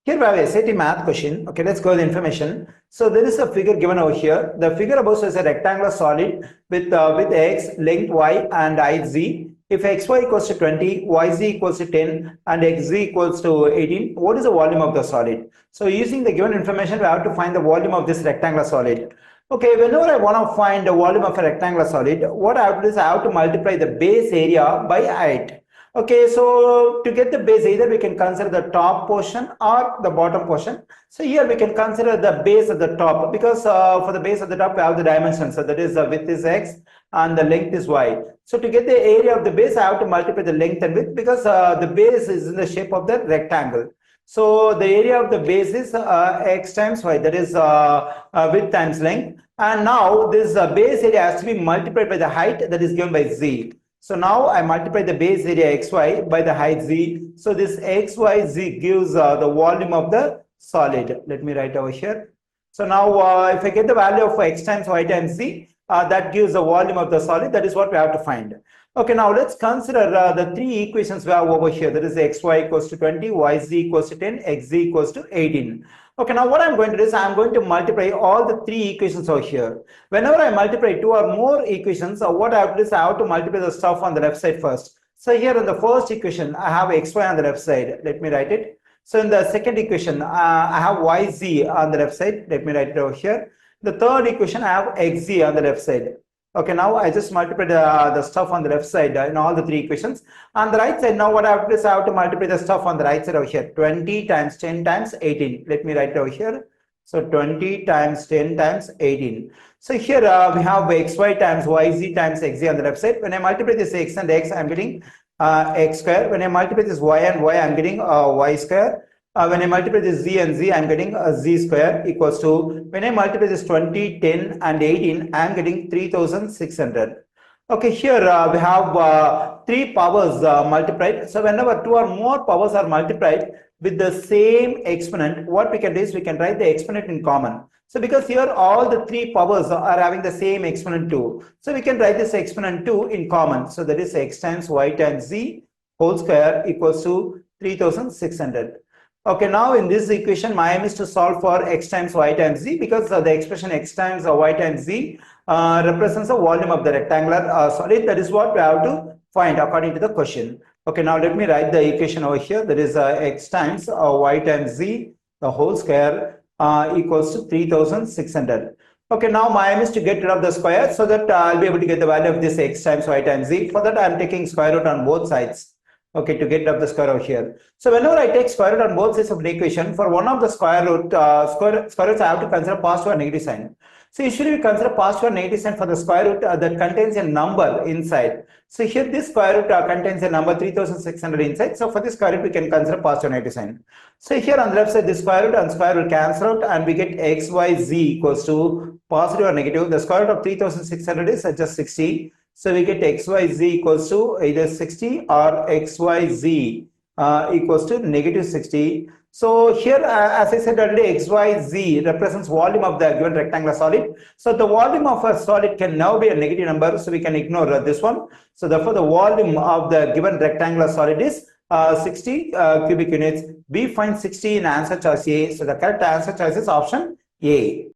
Here we have a SAT math question. Okay, let's go with the information. So there is a figure given over here. The figure above is a rectangular solid with x, length y and height z. If xy equals to 20, yz equals to 10 and xz equals to 18, what is the volume of the solid? So using the given information, we have to find the volume of this rectangular solid. Okay, whenever I want to find the volume of a rectangular solid, what I have to do is I have to multiply the base area by height. Okay, so to get the base, either we can consider the top portion or the bottom portion. So here we can consider the base at the top, because for the base at the top we have the dimensions. So that is the width is x and the length is y. So to get the area of the base, I have to multiply the length and width, because the base is in the shape of the rectangle. So the area of the base is x times y, that is width times length. And now this base area has to be multiplied by the height, that is given by z. So now I multiply the base area xy by the height z. So this xyz gives the volume of the solid. Let me write over here. So now if I get the value of x times y times z, that gives the volume of the solid. That is what we have to find. Okay, now let's consider the three equations we have over here. That is xy equals to 20, yz equals to 10, xz equals to 18. Okay, now what I'm going to do is I'm going to multiply all the three equations over here. Whenever I multiply two or more equations, what I have to do is I have to multiply the stuff on the left side first. So here in the first equation, I have xy on the left side. Let me write it. So in the second equation, I have yz on the left side. Let me write it over here. The third equation, I have xz on the left side. Okay, now I just multiply the stuff on the left side in all the three equations. On the right side, now what I have to do is I have to multiply the stuff on the right side over here. 20 times 10 times 18. Let me write it over here. So 20 times 10 times 18. So here we have xy times yz times xz on the left side. When I multiply this x and x, I'm getting x square. When I multiply this y and y, I'm getting y square. When I multiply this z and z, I'm getting z square equals to, when I multiply this 20, 10 and 18, I'm getting 3600. Okay, here we have three powers multiplied. So whenever two or more powers are multiplied with the same exponent, what we can do is we can write the exponent in common. So because here all the three powers are having the same exponent 2. So we can write this exponent 2 in common. So that is x times y times z whole square equals to 3600. Okay, now in this equation, my aim is to solve for x times y times z, because the expression x times y times z represents the volume of the rectangular solid. That is what we have to find according to the question. Okay, now let me write the equation over here. That is x times y times z the whole square equals to 3600. Okay, now my aim is to get rid of the square, so that I'll be able to get the value of this x times y times z. For that, I'm taking square root on both sides. Okay, to get up the square over here. So whenever I take square root on both sides of an equation, for one of the square roots, I have to consider positive or negative sign. So usually we consider positive or negative sign for the square root that contains a number inside. So here this square root contains a number 3600 inside. So for this square root, we can consider positive or negative sign. So here on the left side, this square root and square root cancel out, and we get x, y, z equals to positive or negative. The square root of 3600 is just 60. So we get xyz equals to either 60 or xyz equals to negative 60. So here, as I said earlier, xyz represents volume of the given rectangular solid. So the volume of a solid can now be a negative number, so we can ignore this one. So therefore, the volume of the given rectangular solid is 60 cubic units. We find 60 in answer choice A. So the correct answer choice is option A.